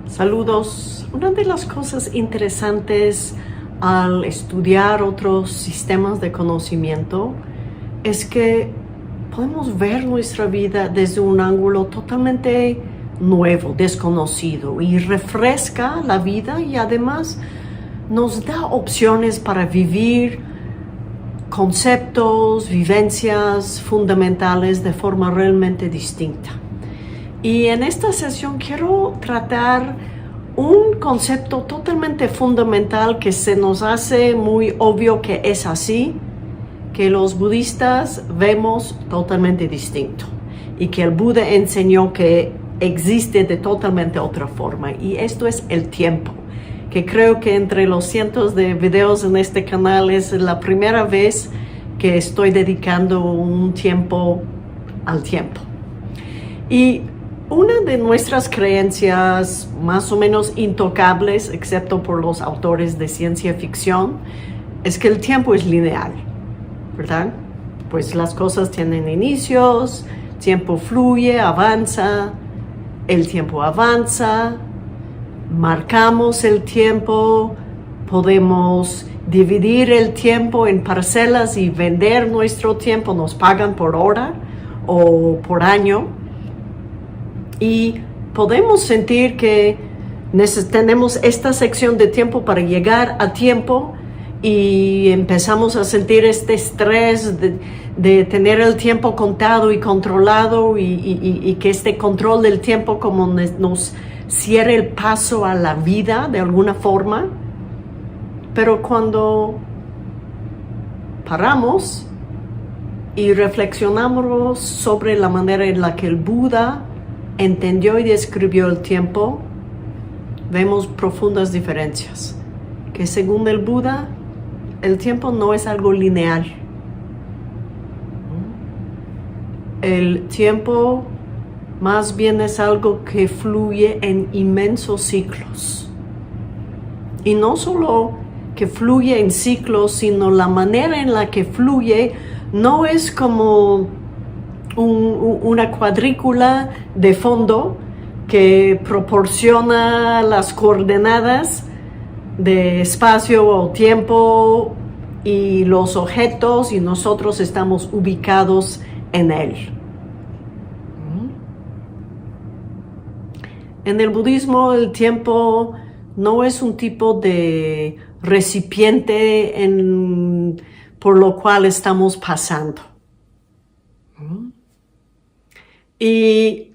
Saludos. Una de las cosas interesantes al estudiar otros sistemas de conocimiento es que podemos ver nuestra vida desde un ángulo totalmente nuevo, desconocido, y refresca la vida y además nos da opciones para vivir conceptos, vivencias fundamentales de forma realmente distinta. Y en esta sesión quiero tratar un concepto totalmente fundamental que se nos hace muy obvio que es así, que los budistas vemos totalmente distinto y que el Buda enseñó que existe de totalmente otra forma, y esto es el tiempo, que creo que entre los cientos de videos en este canal es la primera vez que estoy dedicando un tiempo al tiempo. Y una de nuestras creencias más o menos intocables, excepto por los autores de ciencia ficción, es que el tiempo es lineal, ¿verdad? Pues las cosas tienen inicios, tiempo fluye, avanza, el tiempo avanza, marcamos el tiempo, podemos dividir el tiempo en parcelas y vender nuestro tiempo, nos pagan por hora o por año. Y podemos sentir que tenemos esta sección de tiempo para llegar a tiempo y empezamos a sentir este estrés de tener el tiempo contado y controlado y que este control del tiempo como nos cierre el paso a la vida de alguna forma. Pero cuando paramos y reflexionamos sobre la manera en la que el Buda entendió y describió el tiempo, vemos profundas diferencias. Que según el Buda, el tiempo no es algo lineal. El tiempo más bien es algo que fluye en inmensos ciclos. Y no solo que fluye en ciclos, sino la manera en la que fluye no es como una cuadrícula de fondo que proporciona las coordenadas de espacio o tiempo y los objetos y nosotros estamos ubicados en él. En el budismo el tiempo no es un tipo de recipiente por lo cual estamos pasando. Y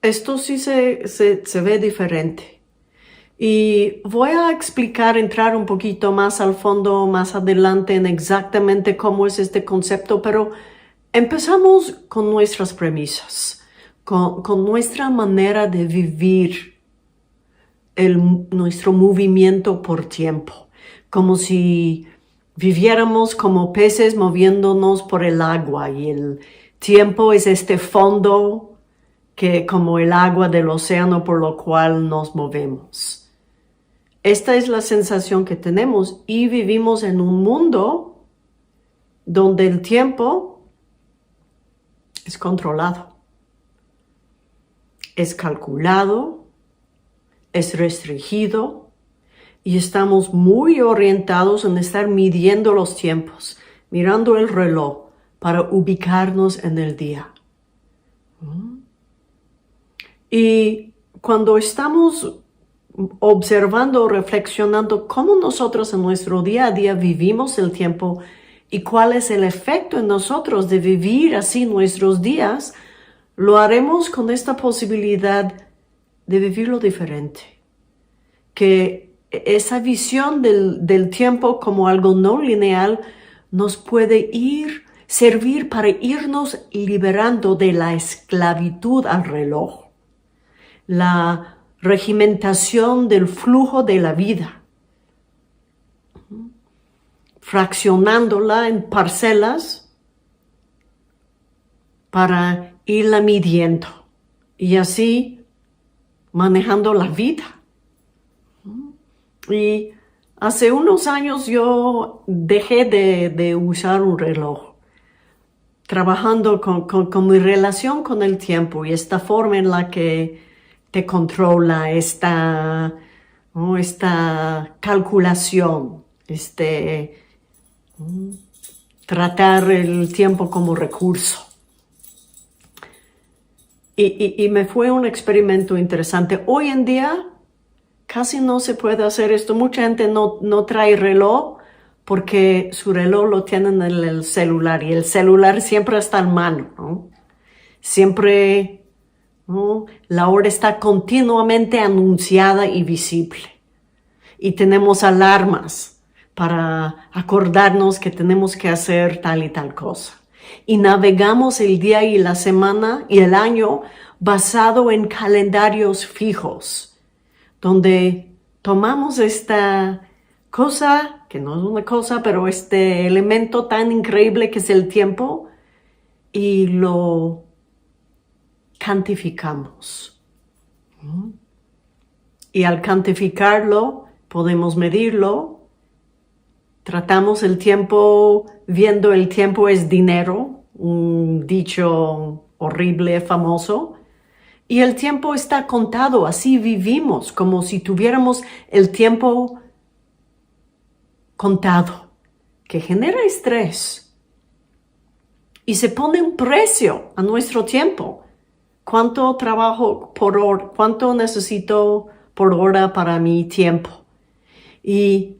esto sí se ve diferente. Y voy a entrar un poquito más al fondo, más adelante en exactamente cómo es este concepto, pero empezamos con nuestras premisas, con nuestra manera de vivir nuestro movimiento por tiempo, como si viviéramos como peces moviéndonos por el agua y el tiempo es este fondo que como el agua del océano por lo cual nos movemos. Esta es la sensación que tenemos y vivimos en un mundo donde el tiempo es controlado, es calculado, es restringido y estamos muy orientados en estar midiendo los tiempos, mirando el reloj para ubicarnos en el día. Y cuando estamos observando, reflexionando cómo nosotros en nuestro día a día vivimos el tiempo y cuál es el efecto en nosotros de vivir así nuestros días, lo haremos con esta posibilidad de vivirlo diferente. Que esa visión del tiempo como algo no lineal nos puede servir para irnos liberando de la esclavitud al reloj, la regimentación del flujo de la vida, fraccionándola en parcelas para irla midiendo y así manejando la vida. Y hace unos años yo dejé de usar un reloj, trabajando con mi relación con el tiempo y esta forma en la que te controla ¿no? Esta calculación, tratar el tiempo como recurso. Y me fue un experimento interesante. Hoy en día casi no se puede hacer esto. Mucha gente no trae reloj porque su reloj lo tienen en el celular y el celular siempre está en mano, ¿no? Siempre, ¿no? La hora está continuamente anunciada y visible. Y tenemos alarmas para acordarnos que tenemos que hacer tal y tal cosa. Y navegamos el día y la semana y el año basado en calendarios fijos, donde tomamos esta cosa, que no es una cosa, pero este elemento tan increíble que es el tiempo, y lo cuantificamos. Y al cuantificarlo, podemos medirlo. Tratamos el tiempo viendo el tiempo es dinero, un dicho horrible, famoso. Y el tiempo está contado, así vivimos, como si tuviéramos el tiempo contado, que genera estrés. Y se pone un precio a nuestro tiempo. ¿Cuánto trabajo por hora? ¿Cuánto necesito por hora para mi tiempo? Y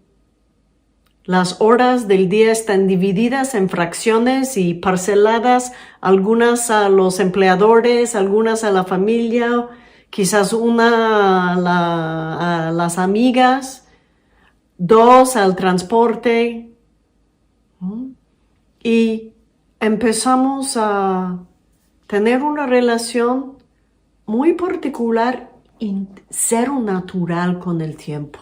las horas del día están divididas en fracciones y parceladas, algunas a los empleadores, algunas a la familia, quizás una a las amigas, 2 al transporte. Y empezamos a tener una relación muy particular y cero natural con el tiempo.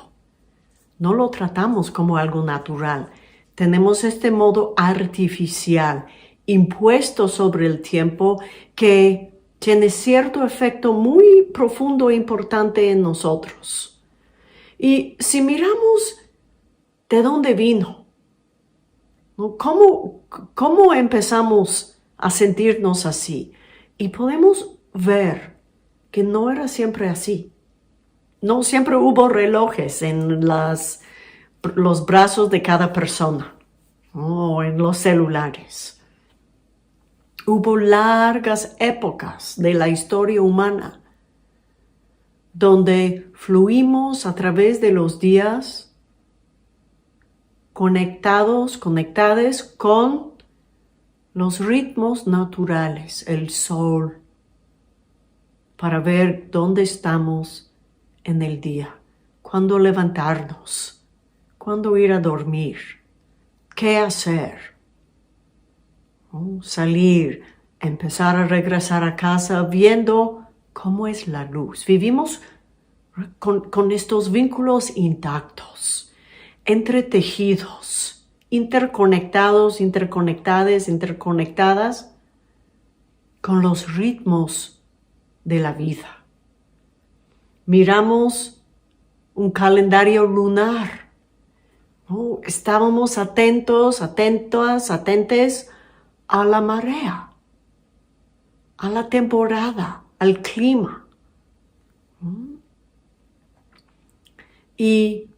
No lo tratamos como algo natural. Tenemos este modo artificial impuesto sobre el tiempo que tiene cierto efecto muy profundo e importante en nosotros. Y si miramos de dónde vino, ¿no? ¿Cómo empezamos a sentirnos así? Y podemos ver que no era siempre así. No siempre hubo relojes en los brazos de cada persona o en los celulares. Hubo largas épocas de la historia humana donde fluimos a través de los días conectadas con los ritmos naturales, el sol, para ver dónde estamos en el día, cuándo levantarnos, cuándo ir a dormir, qué hacer, salir, empezar a regresar a casa viendo cómo es la luz. Vivimos con estos vínculos intactos, entretejidos, interconectados, interconectadas con los ritmos de la vida. Miramos un calendario lunar. Estábamos atentos, atentes a la marea, a la temporada, al clima. Y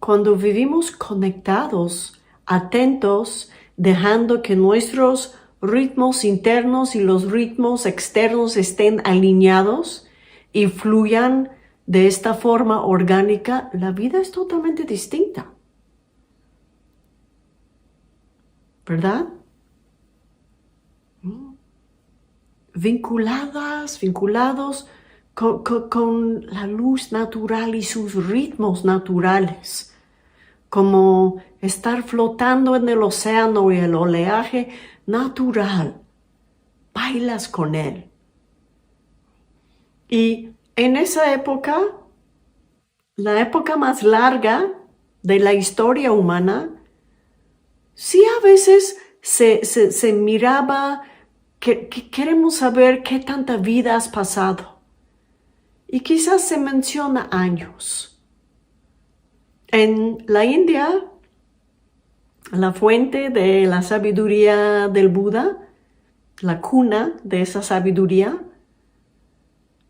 cuando vivimos conectados, atentos, dejando que nuestros ritmos internos y los ritmos externos estén alineados y fluyan de esta forma orgánica, la vida es totalmente distinta. ¿Verdad? Vinculados con la luz natural y sus ritmos naturales, como estar flotando en el océano y el oleaje natural. Bailas con él. Y en esa época, la época más larga de la historia humana, sí a veces se miraba que queremos saber qué tanta vida has pasado. Y quizás se menciona años. En la India, la fuente de la sabiduría del Buda, la cuna de esa sabiduría,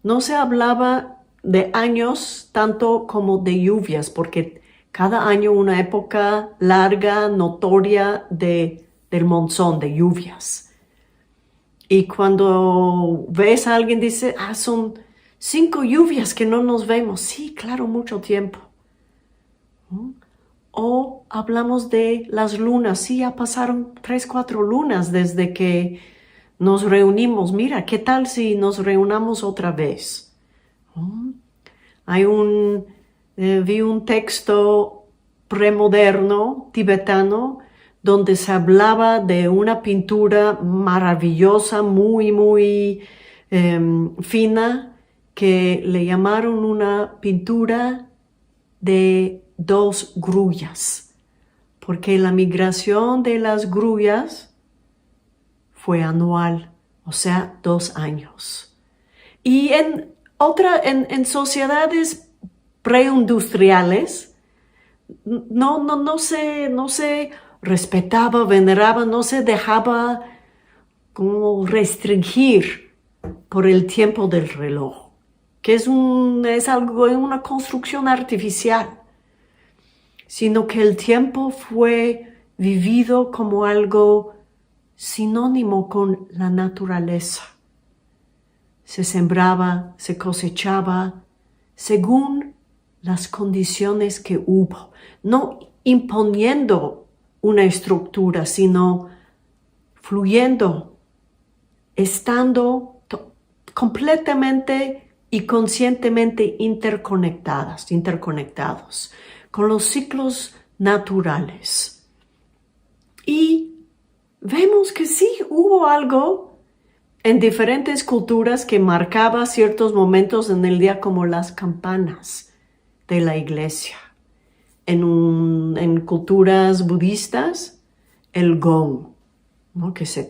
no se hablaba de años, tanto como de lluvias, porque cada año una época larga, notoria del monzón, de lluvias. Y cuando ves a alguien, dice, son 5 lluvias que no nos vemos. Sí, claro, mucho tiempo. O hablamos de las lunas. Sí, ya pasaron 3, 4 lunas desde que nos reunimos. Mira, ¿qué tal si nos reunamos otra vez? Vi un texto premoderno tibetano donde se hablaba de una pintura maravillosa, muy, muy fina, que le llamaron una pintura de 2 grullas, porque la migración de las grullas fue anual, o sea, 2 años. Y en sociedades preindustriales no se respetaba, veneraba, no se dejaba como restringir por el tiempo del reloj, que es algo, una construcción artificial, sino que el tiempo fue vivido como algo sinónimo con la naturaleza. Se sembraba, se cosechaba según las condiciones que hubo, no imponiendo una estructura, sino fluyendo, estando completamente y conscientemente interconectados con los ciclos naturales. Y vemos que sí hubo algo en diferentes culturas que marcaba ciertos momentos en el día, como las campanas de la iglesia. En culturas budistas, el gong, ¿no? Que se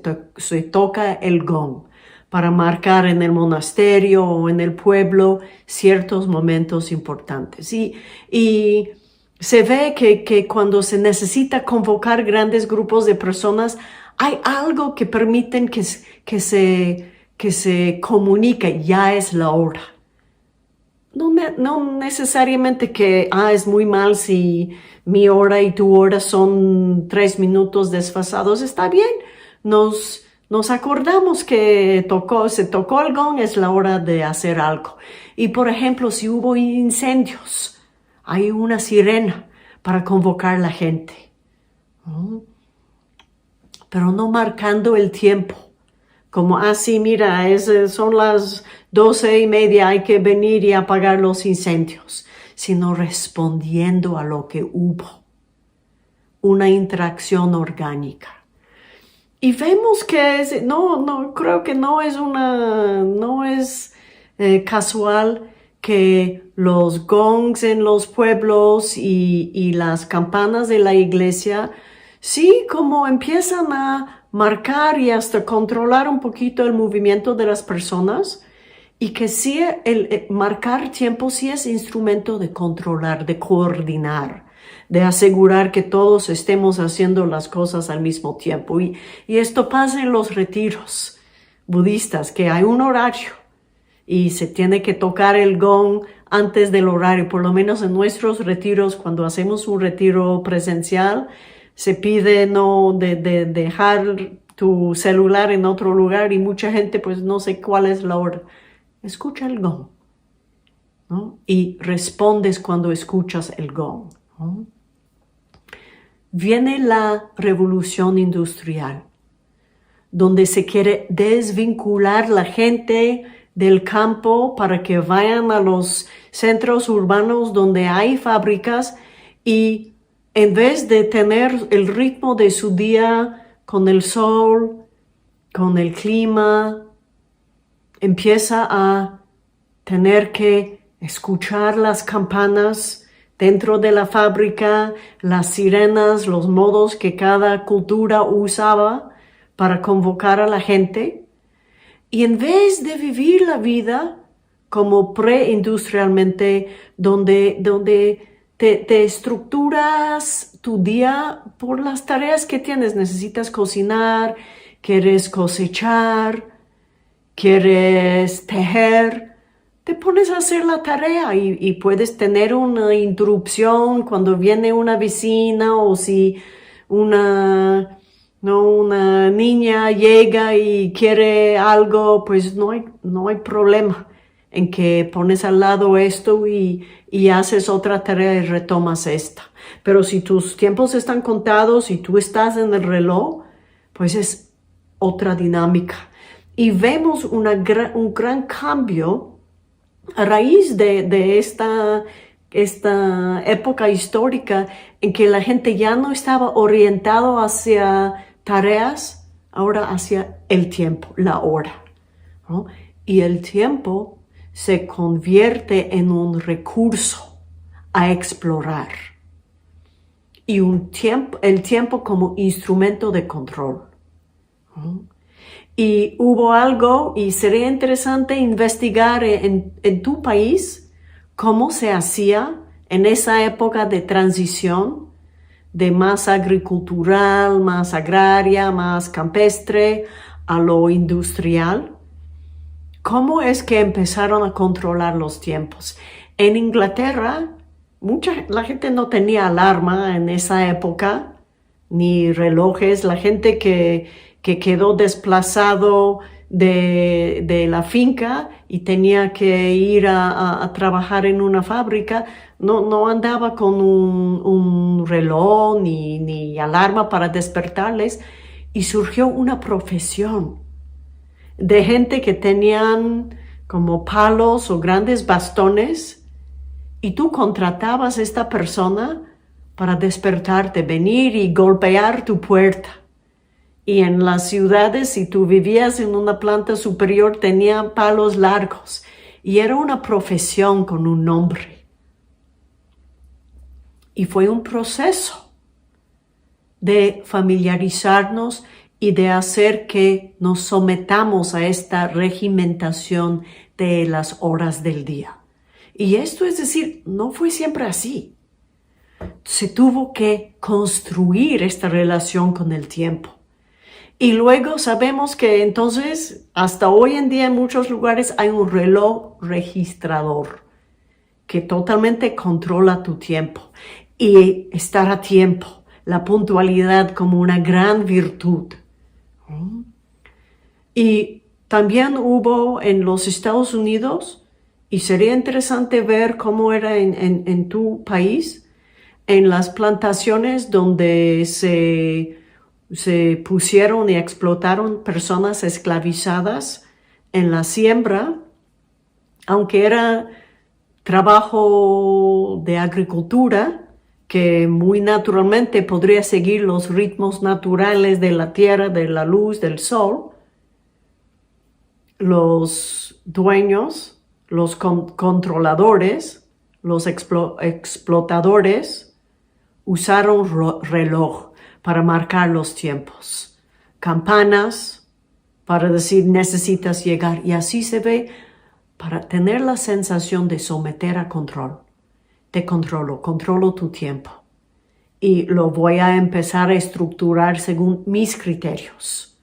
toca el gong para marcar en el monasterio o en el pueblo ciertos momentos importantes. Y se ve que cuando se necesita convocar grandes grupos de personas, hay algo que permiten que se comunique, ya es la hora. No necesariamente que es muy mal si mi hora y tu hora son 3 minutos desfasados. Está bien, nos acordamos que se tocó el gong, es la hora de hacer algo. Y por ejemplo, si hubo incendios, hay una sirena para convocar a la gente. Pero no marcando el tiempo. Como así, mira, son las 12:30, hay que venir y apagar los incendios, sino respondiendo a lo que hubo. Una interacción orgánica. Y vemos que creo que no es casual que los gongs en los pueblos y las campanas de la iglesia, sí, como empiezan a marcar y hasta controlar un poquito el movimiento de las personas, y que sí, el marcar tiempo sí es instrumento de controlar, de coordinar, de asegurar que todos estemos haciendo las cosas al mismo tiempo. Y esto pasa en los retiros budistas, que hay un horario y se tiene que tocar el gong antes del horario. Por lo menos en nuestros retiros, cuando hacemos un retiro presencial, se pide no de dejar tu celular en otro lugar, y mucha gente pues no sé cuál es la hora. Escucha el gong, ¿no? Y respondes cuando escuchas el gong, ¿no? Viene la revolución industrial, donde se quiere desvincular la gente del campo para que vayan a los centros urbanos donde hay fábricas, y en vez de tener el ritmo de su día con el sol, con el clima, empieza a tener que escuchar las campanas dentro de la fábrica, las sirenas, los modos que cada cultura usaba para convocar a la gente. Y en vez de vivir la vida como preindustrialmente, donde te estructuras tu día por las tareas que tienes. Necesitas cocinar, quieres cosechar, quieres tejer, te pones a hacer la tarea y puedes tener una interrupción cuando viene una vecina o si una niña llega y quiere algo, pues no hay problema en que pones al lado esto y haces otra tarea y retomas esta. Pero si tus tiempos están contados y tú estás en el reloj, pues es otra dinámica. Y vemos un gran cambio a raíz de esta época histórica en que la gente ya no estaba orientado hacia tareas, ahora hacia el tiempo, la hora, ¿no? Y el tiempo se convierte en un recurso a explorar y el tiempo como instrumento de control, ¿no? Y hubo algo, y sería interesante investigar en tu país cómo se hacía en esa época de transición, de más agricultural, más agraria, más campestre, a lo industrial. ¿Cómo es que empezaron a controlar los tiempos? En Inglaterra, la gente no tenía alarma en esa época, ni relojes. La gente que quedó desplazado de la finca y tenía que ir a trabajar en una fábrica, no andaba con un reloj ni alarma para despertarles, y surgió una profesión de gente que tenían como palos o grandes bastones y tú contratabas a esta persona para despertarte, venir y golpear tu puerta. Y en las ciudades, si tú vivías en una planta superior, tenían palos largos. Y era una profesión con un nombre. Y fue un proceso de familiarizarnos y de hacer que nos sometamos a esta regimentación de las horas del día. Y esto, es decir, no fue siempre así. Se tuvo que construir esta relación con el tiempo. Y luego sabemos que entonces, hasta hoy en día en muchos lugares hay un reloj registrador que totalmente controla tu tiempo. Y estar a tiempo, la puntualidad como una gran virtud. Y también hubo en los Estados Unidos, y sería interesante ver cómo era en tu país, en las plantaciones donde se pusieron y explotaron personas esclavizadas en la siembra, aunque era trabajo de agricultura, que muy naturalmente podría seguir los ritmos naturales de la tierra, de la luz, del sol. Los dueños, los controladores, los explotadores usaron reloj para marcar los tiempos, campanas para decir necesitas llegar, y así se ve para tener la sensación de someter a control. Te controlo tu tiempo y lo voy a empezar a estructurar según mis criterios.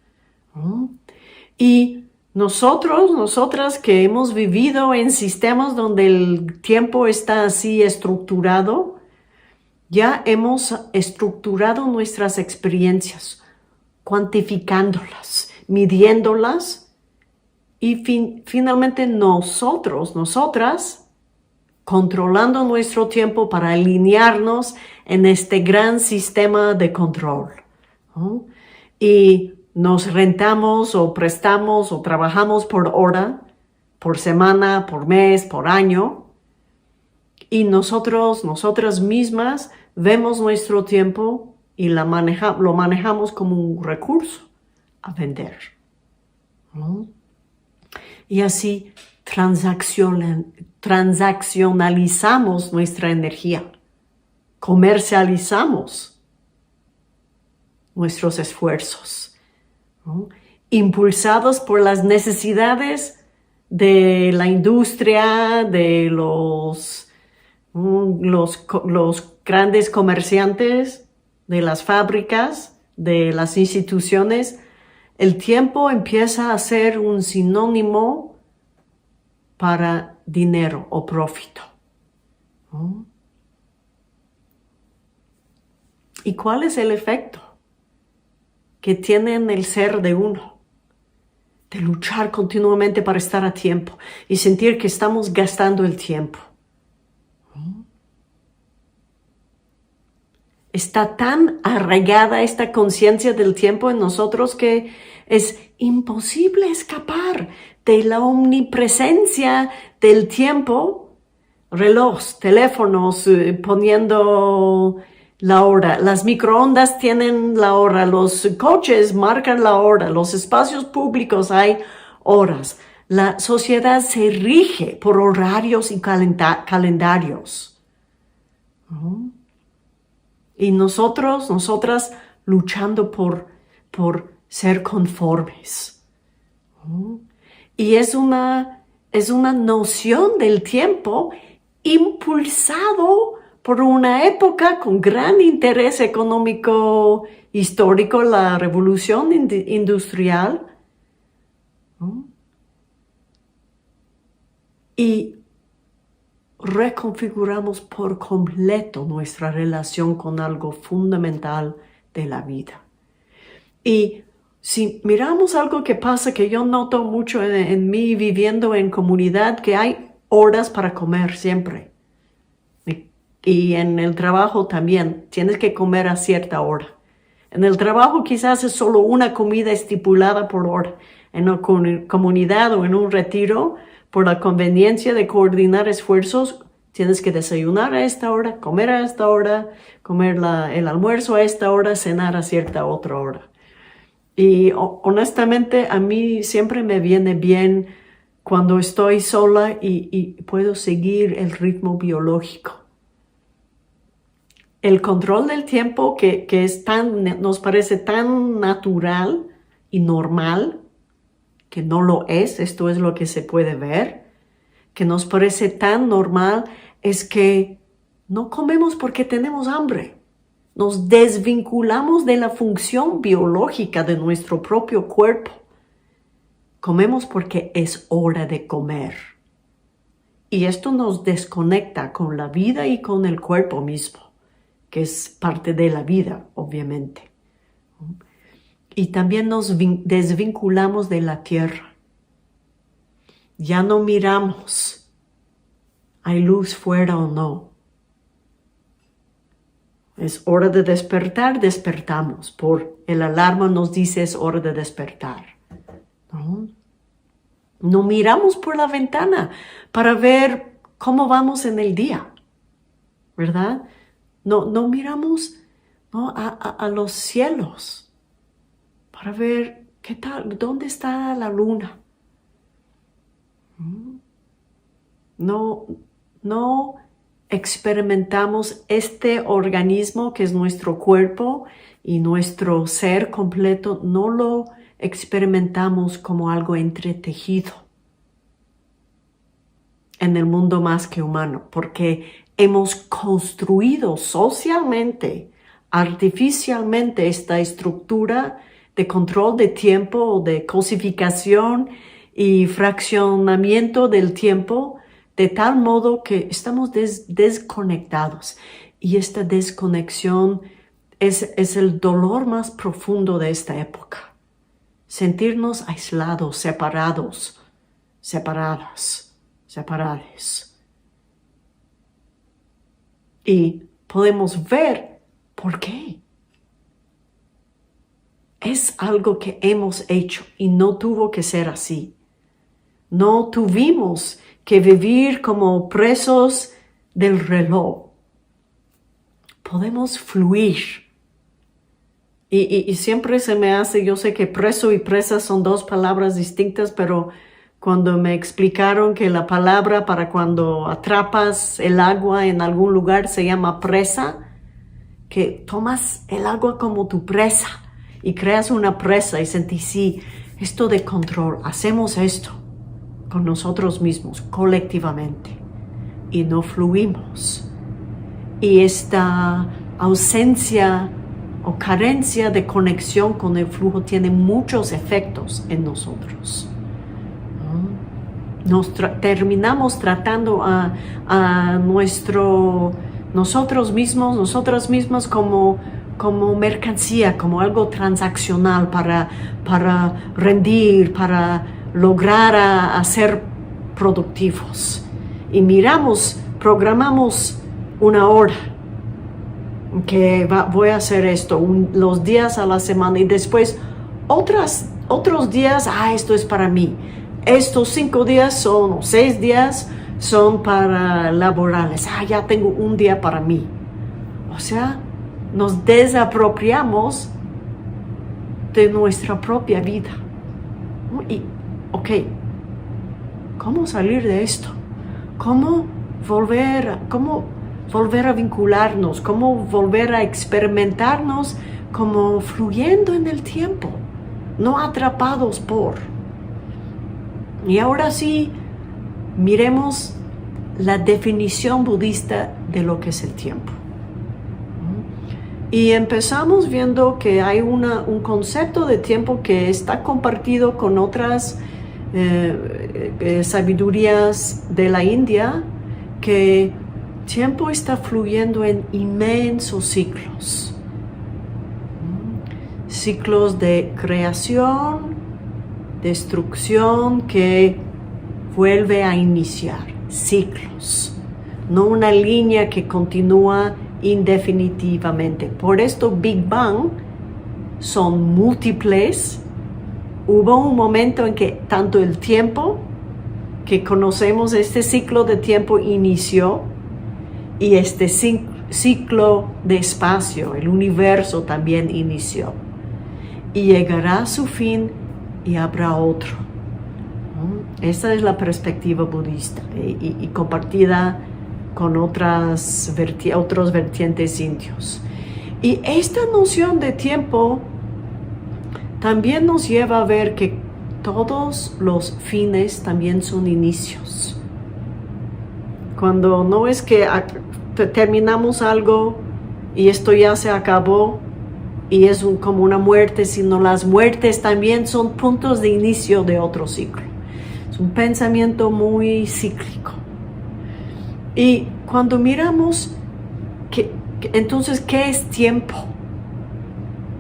Y nosotras que hemos vivido en sistemas donde el tiempo está así estructurado, ya hemos estructurado nuestras experiencias, cuantificándolas, midiéndolas, y finalmente nosotras, controlando nuestro tiempo para alinearnos en este gran sistema de control, ¿no? Y nos rentamos o prestamos o trabajamos por hora, por semana, por mes, por año, y nosotras mismas vemos nuestro tiempo y lo manejamos como un recurso a vender, ¿no? Y así transaccionalizamos nuestra energía, comercializamos nuestros esfuerzos, ¿no? Impulsados por las necesidades de la industria, de los grandes comerciantes, de las fábricas, de las instituciones. El tiempo empieza a ser un sinónimo para dinero o profit. ¿No? ¿Y cuál es el efecto que tiene en el ser de uno? De luchar continuamente para estar a tiempo y sentir que estamos gastando el tiempo. Está tan arraigada esta conciencia del tiempo en nosotros que es imposible escapar de la omnipresencia del tiempo. Reloj, teléfonos, poniendo la hora. Las microondas tienen la hora. Los coches marcan la hora. Los espacios públicos hay horas. La sociedad se rige por horarios y calendarios. Y nosotras luchando por ser conformes. Y es una noción del tiempo impulsado por una época con gran interés económico histórico, la revolución industrial. Y reconfiguramos por completo nuestra relación con algo fundamental de la vida. Y si miramos algo que pasa, que yo noto mucho en mí viviendo en comunidad, que hay horas para comer siempre. Y en el trabajo también, tienes que comer a cierta hora. En el trabajo quizás es solo una comida estipulada por hora. En una comunidad o en un retiro, por la conveniencia de coordinar esfuerzos, tienes que desayunar a esta hora, comer a esta hora, comer el almuerzo a esta hora, cenar a cierta otra hora. Y honestamente a mí siempre me viene bien cuando estoy sola y puedo seguir el ritmo biológico. El control del tiempo que nos parece tan natural y normal, que no lo es, esto es lo que se puede ver, que nos parece tan normal, es que no comemos porque tenemos hambre. Nos desvinculamos de la función biológica de nuestro propio cuerpo. Comemos porque es hora de comer. Y esto nos desconecta con la vida y con el cuerpo mismo, que es parte de la vida, obviamente. Y también nos desvinculamos de la tierra. Ya no miramos, ¿hay luz fuera o no? Es hora de despertar, despertamos. Por el alarma nos dice es hora de despertar. No miramos por la ventana para ver cómo vamos en el día, ¿verdad? No miramos a los cielos para ver qué tal, dónde está la luna. No experimentamos este organismo que es nuestro cuerpo y nuestro ser completo, no lo experimentamos como algo entretejido en el mundo más que humano, porque hemos construido socialmente, artificialmente esta estructura de control de tiempo, de cosificación y fraccionamiento del tiempo, de tal modo que estamos desconectados. Y esta desconexión es el dolor más profundo de esta época. Sentirnos aislados, separados, separadas, separades. Y podemos ver por qué. Es algo que hemos hecho y no tuvo que ser así. No tuvimos que vivir como presos del reloj. Podemos fluir. Y siempre se me hace, yo sé que preso y presa son dos palabras distintas, pero cuando me explicaron que la palabra para cuando atrapas el agua en algún lugar se llama presa, que tomas el agua como tu presa y creas una presa y sentí, sí, esto de control, hacemos esto con nosotros mismos, colectivamente, y no fluimos. Y esta ausencia o carencia de conexión con el flujo tiene muchos efectos en nosotros. terminamos tratando a nosotros mismos, nosotras mismas como mercancía, como algo transaccional para rendir, para lograr a ser productivos. Y programamos una hora que voy a hacer esto, los días a la semana, y después otros días, esto es para mí. Estos 5 días o 6 días son para laborales. Ya tengo un día para mí. O sea, nos desapropiamos de nuestra propia vida. Y, ¿cómo salir de esto? ¿Cómo volver a vincularnos? ¿Cómo volver a experimentarnos como fluyendo en el tiempo? No atrapados por. Y ahora sí, miremos la definición budista de lo que es el tiempo. Y empezamos viendo que hay un concepto de tiempo que está compartido con otras sabidurías de la India, que tiempo está fluyendo en inmensos ciclos. Ciclos de creación, destrucción que vuelve a iniciar, ciclos, no una línea que continúa indefinitivamente. Por esto Big Bang son múltiples. Hubo un momento en que tanto el tiempo que conocemos, este ciclo de tiempo inició, y este ciclo de espacio, el universo, también inició. Y llegará a su fin y habrá otro. Esta es la perspectiva budista y compartida con otros vertientes indios. Y esta noción de tiempo también nos lleva a ver que todos los fines también son inicios. Cuando no es que terminamos algo y esto ya se acabó y es como una muerte, sino las muertes también son puntos de inicio de otro ciclo. Es un pensamiento muy cíclico. Y cuando miramos, entonces, ¿qué es tiempo?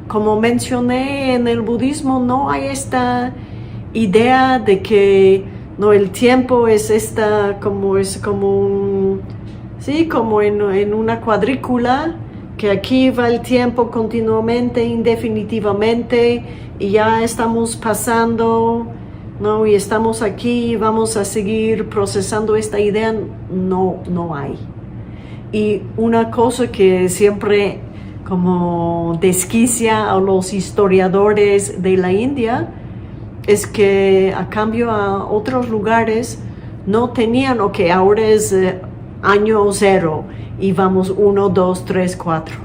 Como mencioné, en el budismo no hay esta idea de que el tiempo es como en una cuadrícula, que aquí va el tiempo continuamente, indefinitivamente, y ya estamos pasando, y estamos aquí y vamos a seguir procesando esta idea. No hay. Y una cosa que siempre como desquicia a los historiadores de la India es que, a cambio, a otros lugares no tenían, ahora es año 0 y vamos 1, 2, 3, 4,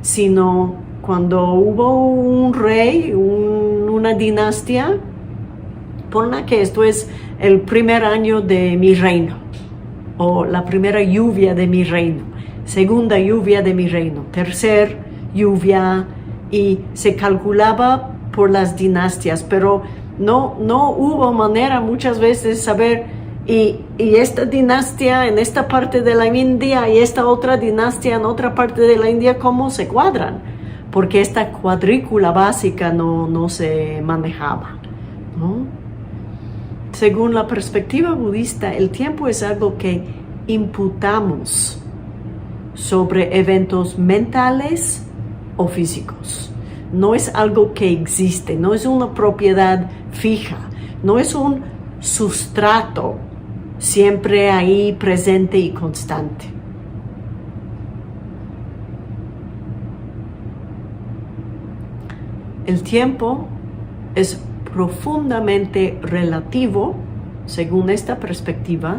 sino cuando hubo un rey, una dinastía, ponla que esto es el primer año de mi reino, o la primera lluvia de mi reino, segunda lluvia de mi reino, tercer lluvia, y se calculaba por las dinastías, pero no hubo manera muchas veces saber, y esta dinastía en esta parte de la India y esta otra dinastía en otra parte de la India, ¿cómo se cuadran? Porque esta cuadrícula básica no se manejaba, ¿no? Según la perspectiva budista, el tiempo es algo que imputamos sobre eventos mentales o físicos. No es algo que existe, no es una propiedad fija, no es un sustrato siempre ahí presente y constante. El tiempo es profundamente relativo, según esta perspectiva.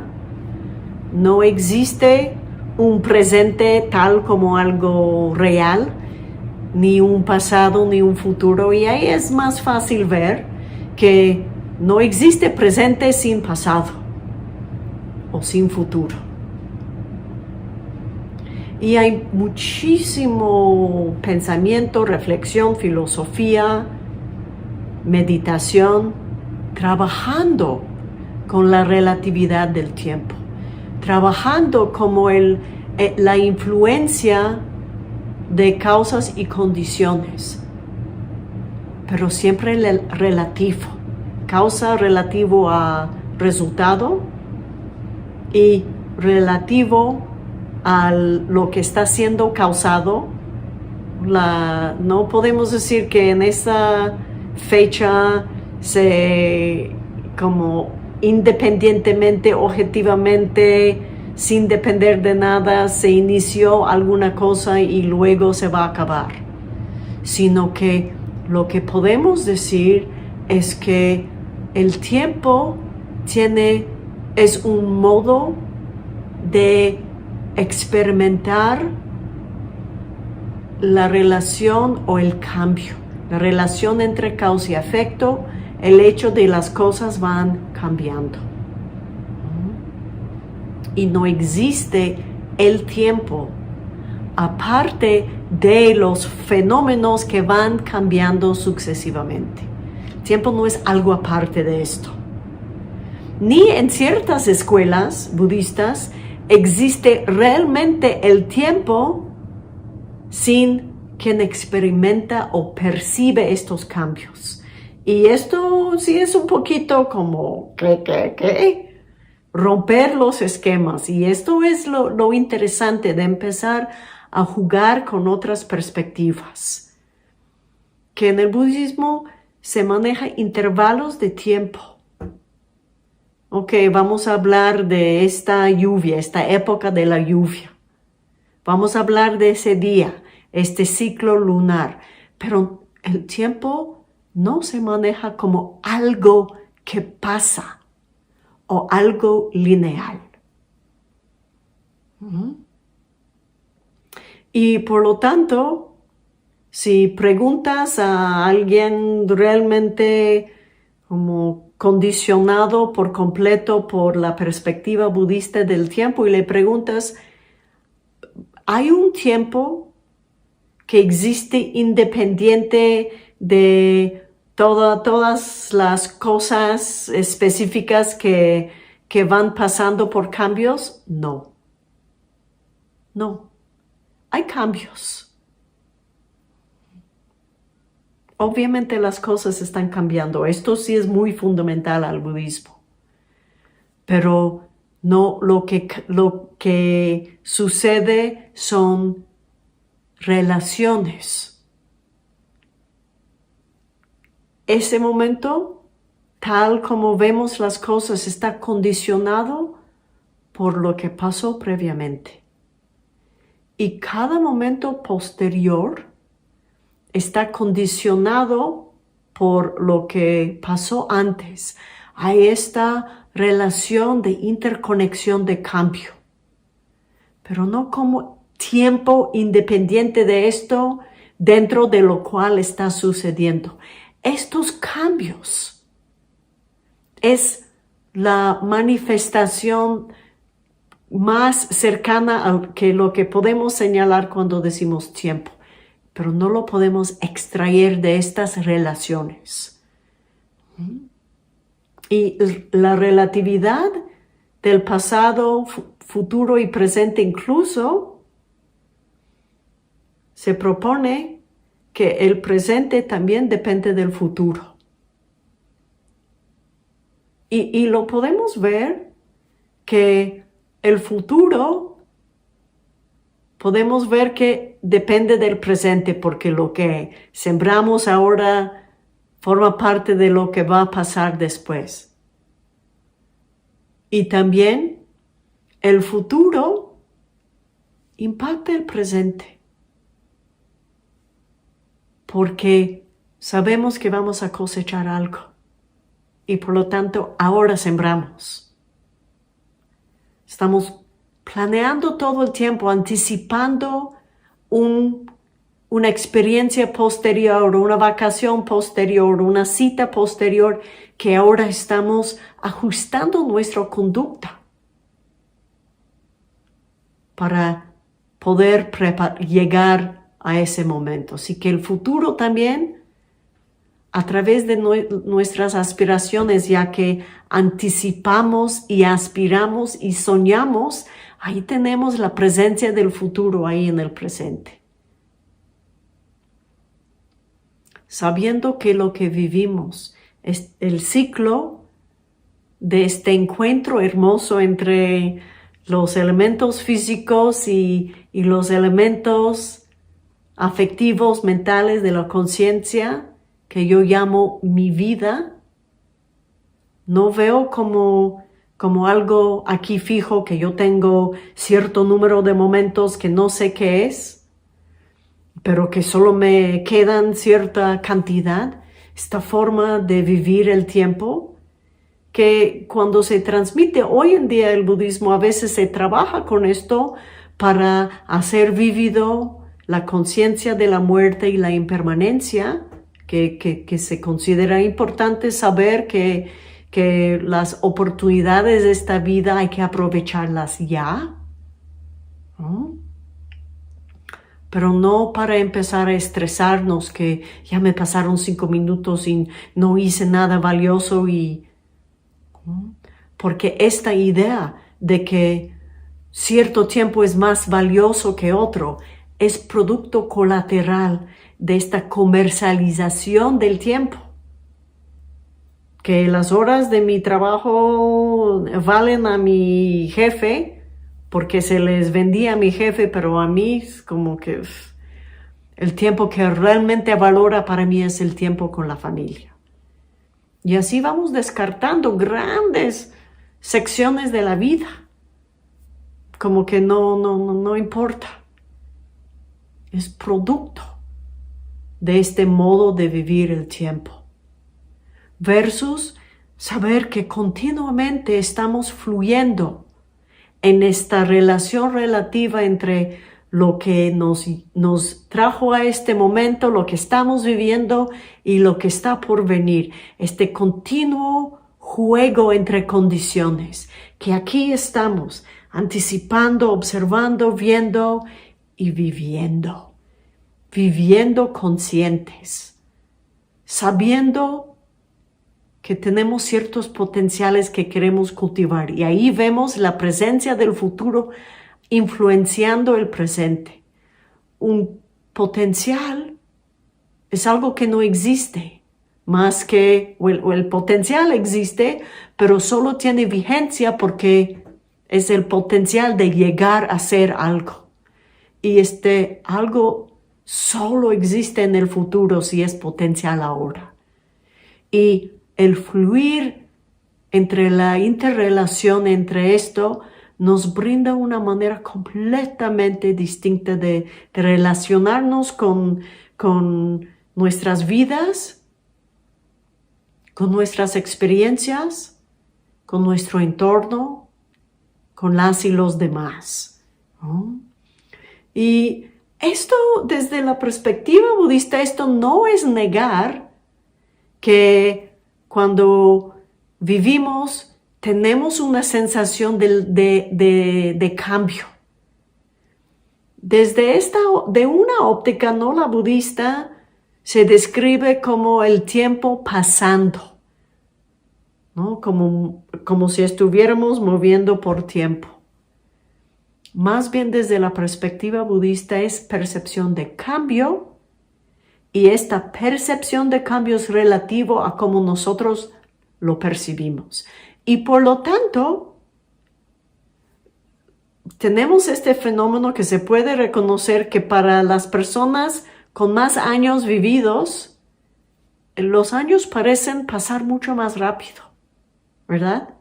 No existe un presente tal como algo real, ni un pasado, ni un futuro, y ahí es más fácil ver que no existe presente sin pasado o sin futuro. Y hay muchísimo pensamiento, reflexión, filosofía, meditación, trabajando con la relatividad del tiempo, trabajando como la influencia de causas y condiciones, pero siempre el relativo, causa relativo a resultado y relativo a lo que está siendo causado. No podemos decir que en esa fecha como independientemente, objetivamente, sin depender de nada, se inició alguna cosa y luego se va a acabar. Sino que lo que podemos decir es que el tiempo es un modo de experimentar la relación o el cambio, la relación entre causa y efecto, el hecho de las cosas van cambiando. Y no existe el tiempo aparte de los fenómenos que van cambiando sucesivamente. El tiempo no es algo aparte de esto. Ni en ciertas escuelas budistas existe realmente el tiempo sin quien experimenta o percibe estos cambios. Y esto sí es un poquito como, ¿qué? Romper los esquemas. Y esto es lo interesante de empezar a jugar con otras perspectivas. Que en el budismo se maneja intervalos de tiempo. Ok, vamos a hablar de esta lluvia, esta época de la lluvia. Vamos a hablar de ese día, este ciclo lunar. Pero el tiempo no se maneja como algo que pasa o algo lineal. Y por lo tanto, si preguntas a alguien realmente como condicionado por completo por la perspectiva budista del tiempo y le preguntas, ¿hay un tiempo que existe independiente de todas las cosas específicas que van pasando por cambios? No. Hay cambios. Obviamente las cosas están cambiando. Esto sí es muy fundamental al budismo. Pero no, lo que sucede son relaciones. Ese momento, tal como vemos las cosas, está condicionado por lo que pasó previamente. Y cada momento posterior está condicionado por lo que pasó antes. Hay esta relación de interconexión de cambio, pero no como tiempo independiente de esto dentro de lo cual está sucediendo. Estos cambios es la manifestación más cercana a lo que podemos señalar cuando decimos tiempo, pero no lo podemos extraer de estas relaciones. Y la relatividad del pasado, futuro y presente incluso se propone que el presente también depende del futuro. Y lo podemos ver que el futuro, podemos ver que depende del presente, porque lo que sembramos ahora forma parte de lo que va a pasar después. Y también el futuro impacta el presente, porque sabemos que vamos a cosechar algo y por lo tanto ahora sembramos. Estamos planeando todo el tiempo, anticipando una experiencia posterior, una vacación posterior, una cita posterior, que ahora estamos ajustando nuestra conducta para poder llegar a ese momento. Así que el futuro también a través de nuestras aspiraciones, ya que anticipamos y aspiramos y soñamos, ahí tenemos la presencia del futuro ahí en el presente. Sabiendo que lo que vivimos es el ciclo de este encuentro hermoso entre los elementos físicos y los elementos afectivos, mentales de la conciencia, que yo llamo mi vida. No veo como algo aquí fijo, que yo tengo cierto número de momentos que no sé qué es, pero que solo me quedan cierta cantidad. Esta forma de vivir el tiempo, que cuando se transmite hoy en día el budismo, a veces se trabaja con esto para hacer vivido la conciencia de la muerte y la impermanencia, que se considera importante saber que las oportunidades de esta vida hay que aprovecharlas ya, ¿no? Pero no para empezar a estresarnos que ya me pasaron 5 minutos y no hice nada valioso, porque esta idea de que cierto tiempo es más valioso que otro es producto colateral de esta comercialización del tiempo. Que las horas de mi trabajo valen a mi jefe porque se les vendía a mi jefe, pero a mí es como que el tiempo que realmente valora para mí es el tiempo con la familia. Y así vamos descartando grandes secciones de la vida, como que no importa. Es producto de este modo de vivir el tiempo. Versus saber que continuamente estamos fluyendo en esta relación relativa entre lo que nos trajo a este momento, lo que estamos viviendo y lo que está por venir. Este continuo juego entre condiciones, que aquí estamos anticipando, observando, viendo y viviendo. Viviendo conscientes, sabiendo que tenemos ciertos potenciales que queremos cultivar. Y ahí vemos la presencia del futuro influenciando el presente. Un potencial es algo que no existe, más que, o el potencial existe, pero solo tiene vigencia porque es el potencial de llegar a ser algo. Y este algo solo existe en el futuro si es potencial ahora. Y el fluir entre la interrelación entre esto nos brinda una manera completamente distinta de relacionarnos con nuestras vidas, con nuestras experiencias, con nuestro entorno, con las y los demás, ¿no? Y esto, desde la perspectiva budista, esto no es negar que cuando vivimos tenemos una sensación de cambio. De una óptica no la budista, se describe como el tiempo pasando, ¿no? Como si estuviéramos moviendo por tiempo. Más bien desde la perspectiva budista es percepción de cambio, y esta percepción de cambio es relativo a cómo nosotros lo percibimos. Y por lo tanto, tenemos este fenómeno que se puede reconocer que para las personas con más años vividos, los años parecen pasar mucho más rápido, ¿verdad?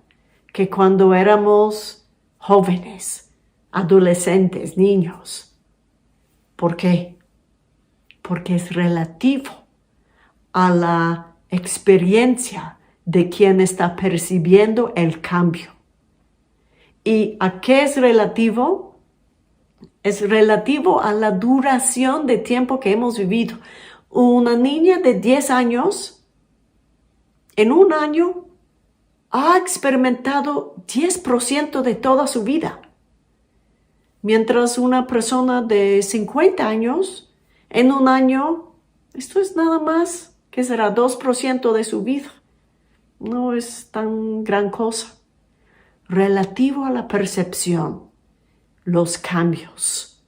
Que cuando éramos jóvenes, adolescentes, niños. ¿Por qué? Porque es relativo a la experiencia de quien está percibiendo el cambio. ¿Y a qué es relativo? Es relativo a la duración de tiempo que hemos vivido. Una niña de 10 años, en un año, ha experimentado 10% de toda su vida. Mientras una persona de 50 años, en un año, esto es nada más ¿qué será? 2% de su vida. No es tan gran cosa. Relativo a la percepción, los cambios.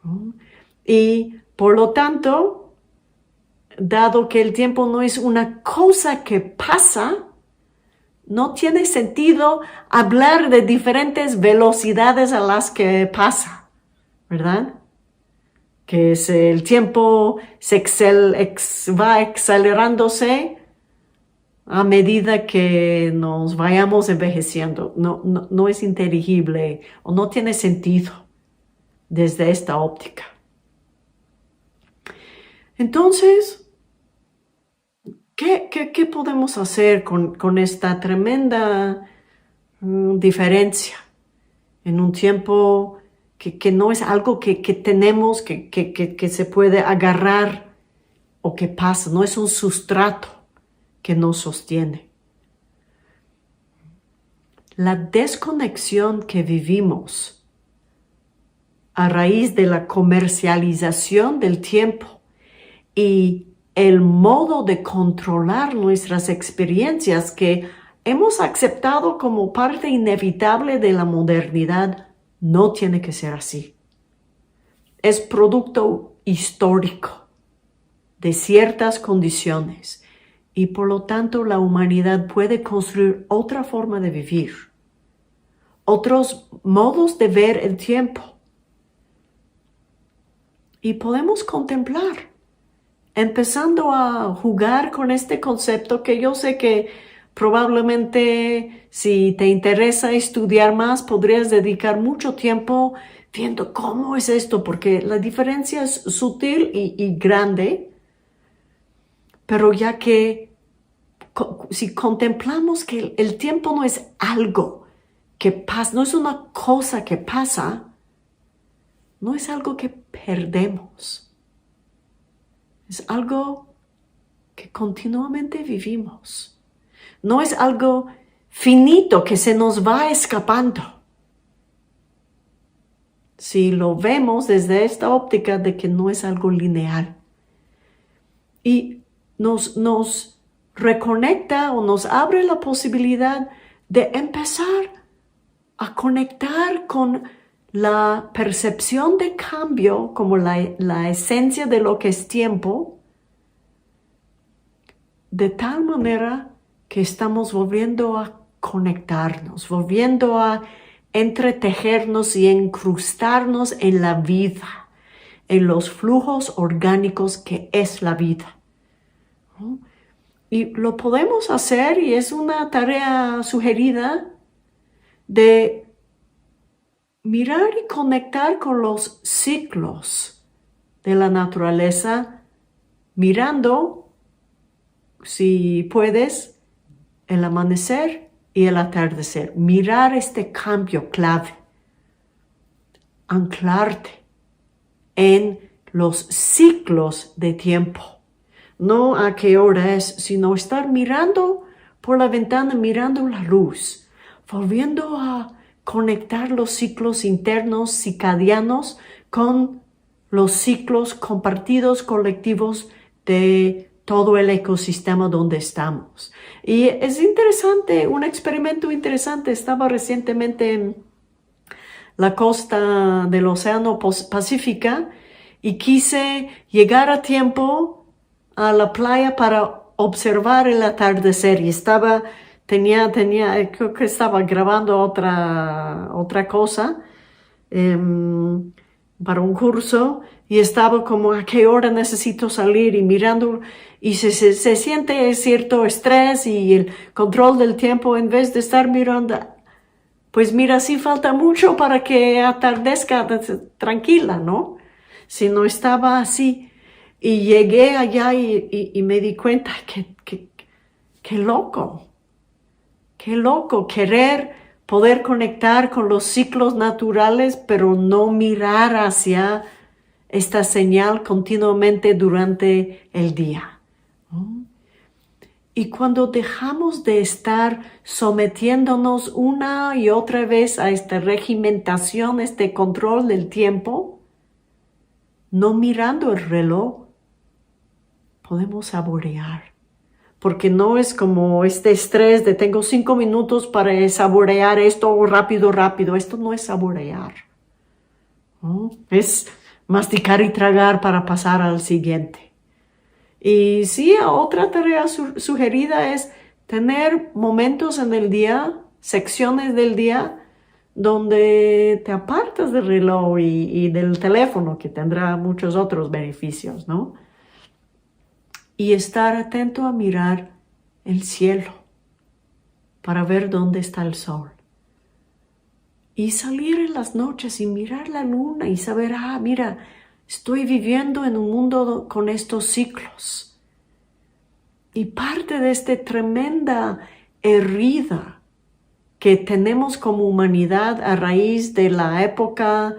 ¿No? Y por lo tanto, dado que el tiempo no es una cosa que pasa, no tiene sentido hablar de diferentes velocidades a las que pasa, ¿verdad? Que el tiempo va acelerándose a medida que nos vayamos envejeciendo. No es inteligible o no tiene sentido desde esta óptica. Entonces, ¿qué podemos hacer con esta tremenda diferencia en un tiempo que no es algo que tenemos, que se puede agarrar o que pasa, no es un sustrato que nos sostiene? La desconexión que vivimos a raíz de la comercialización del tiempo y el modo de controlar nuestras experiencias que hemos aceptado como parte inevitable de la modernidad no tiene que ser así. Es producto histórico de ciertas condiciones y por lo tanto la humanidad puede construir otra forma de vivir, otros modos de ver el tiempo. Y podemos contemplar, empezando a jugar con este concepto que yo sé que probablemente si te interesa estudiar más podrías dedicar mucho tiempo viendo cómo es esto, porque la diferencia es sutil y grande, pero ya que si contemplamos que el tiempo no es algo que pasa, no es una cosa que pasa, no es algo que perdemos. Es algo que continuamente vivimos. No es algo finito que se nos va escapando. Si lo vemos desde esta óptica de que no es algo lineal. Y nos reconecta o nos abre la posibilidad de empezar a conectar con la percepción de cambio como la esencia de lo que es tiempo, de tal manera que estamos volviendo a conectarnos, volviendo a entretejernos y incrustarnos en la vida, en los flujos orgánicos que es la vida. ¿No? Y lo podemos hacer, y es una tarea sugerida, de mirar y conectar con los ciclos de la naturaleza, mirando, si puedes, el amanecer y el atardecer. Mirar este cambio clave. Anclarte en los ciclos de tiempo. No a qué hora es, sino estar mirando por la ventana, mirando la luz, volviendo a conectar los ciclos internos circadianos con los ciclos compartidos colectivos de todo el ecosistema donde estamos. Y es interesante, un experimento interesante. Estaba recientemente en la costa del Océano Pacífico y quise llegar a tiempo a la playa para observar el atardecer y creo que estaba grabando otra cosa para un curso y estaba como a qué hora necesito salir y mirando y se siente cierto estrés y el control del tiempo en vez de estar mirando, pues mira, sí falta mucho para que atardezca tranquila, ¿no? Si no estaba así y llegué allá y me di cuenta que loco. Qué loco querer poder conectar con los ciclos naturales, pero no mirar hacia esta señal continuamente durante el día. Y cuando dejamos de estar sometiéndonos una y otra vez a esta regimentación, este control del tiempo, no mirando el reloj, podemos saborear. Porque no es como este estrés de tengo 5 minutos para saborear esto rápido, rápido. Esto no es saborear, ¿no? Es masticar y tragar para pasar al siguiente. Y sí, otra tarea sugerida es tener momentos en el día, secciones del día, donde te apartas del reloj y del teléfono, que tendrá muchos otros beneficios, ¿no? Y estar atento a mirar el cielo para ver dónde está el sol. Y salir en las noches y mirar la luna y saber, mira, estoy viviendo en un mundo con estos ciclos. Y parte de esta tremenda herida que tenemos como humanidad a raíz de la época,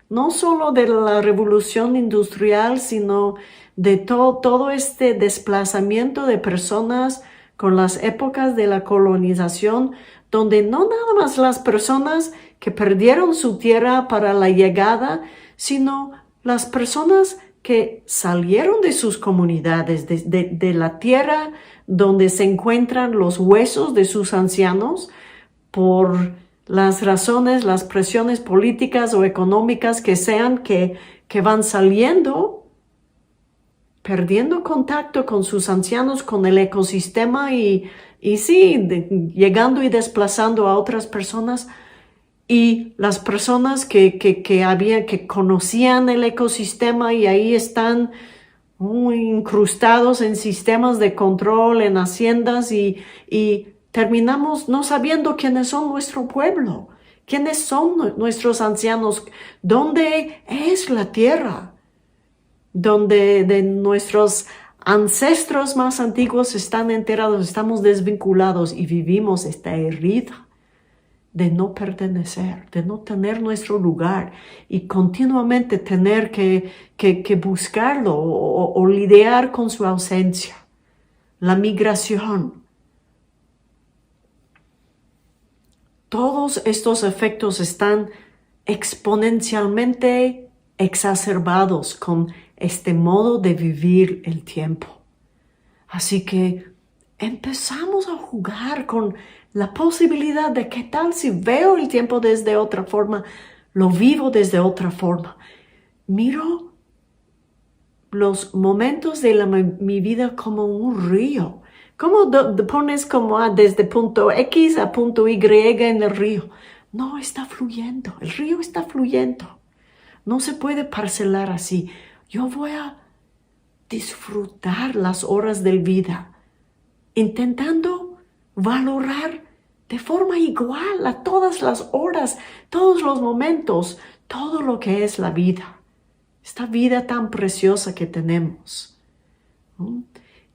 no solo de la revolución industrial, sino de todo este desplazamiento de personas con las épocas de la colonización, donde no nada más las personas que perdieron su tierra para la llegada, sino las personas que salieron de sus comunidades, de la tierra donde se encuentran los huesos de sus ancianos, por las razones, las presiones políticas o económicas que sean, que van saliendo, perdiendo contacto con sus ancianos, con el ecosistema y llegando y desplazando a otras personas. Y las personas que conocían el ecosistema y ahí están muy incrustados en sistemas de control, en haciendas y terminamos no sabiendo quiénes son nuestro pueblo, quiénes son nuestros ancianos, dónde es la tierra, donde de nuestros ancestros más antiguos están enterrados, estamos desvinculados y vivimos esta herida de no pertenecer, de no tener nuestro lugar y continuamente tener que buscarlo o lidiar con su ausencia. La migración. Todos estos efectos están exponencialmente exacerbados con este modo de vivir el tiempo. Así que empezamos a jugar con la posibilidad de qué tal si veo el tiempo desde otra forma, lo vivo desde otra forma. Miro los momentos de mi vida como un río. ¿Cómo pones como desde punto X a punto Y en el río? No, está fluyendo, el río está fluyendo. No se puede parcelar así. Yo voy a disfrutar las horas de vida, intentando valorar de forma igual a todas las horas, todos los momentos, todo lo que es la vida. Esta vida tan preciosa que tenemos, ¿no?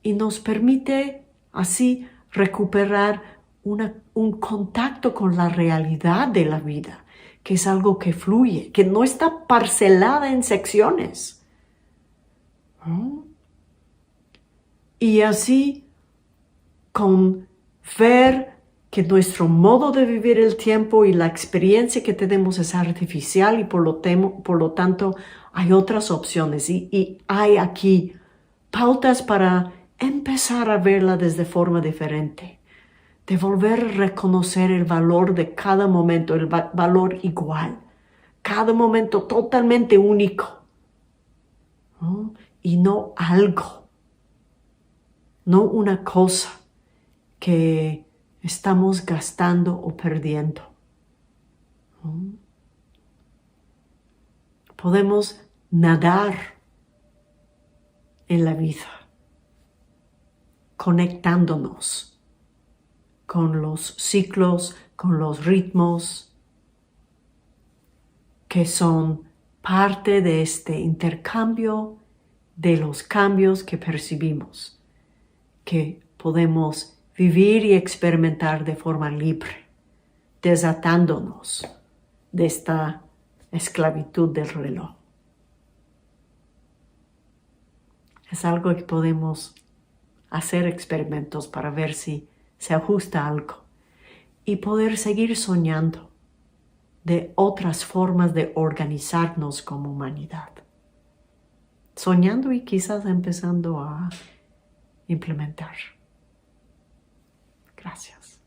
Y nos permite así recuperar un contacto con la realidad de la vida, que es algo que fluye, que no está parcelada en secciones. ¿No? Y así, con ver que nuestro modo de vivir el tiempo y la experiencia que tenemos es artificial y por lo tanto hay otras opciones y hay aquí pautas para empezar a verla desde forma diferente, de volver a reconocer el valor de cada momento, el valor igual, cada momento totalmente único, ¿no? Y no algo, no una cosa que estamos gastando o perdiendo. ¿No? Podemos nadar en la vida, conectándonos con los ciclos, con los ritmos que son parte de este intercambio de los cambios que percibimos, que podemos vivir y experimentar de forma libre, desatándonos de esta esclavitud del reloj. Es algo que podemos hacer experimentos para ver si se ajusta algo y poder seguir soñando de otras formas de organizarnos como humanidad. Soñando y quizás empezando a implementar. Gracias.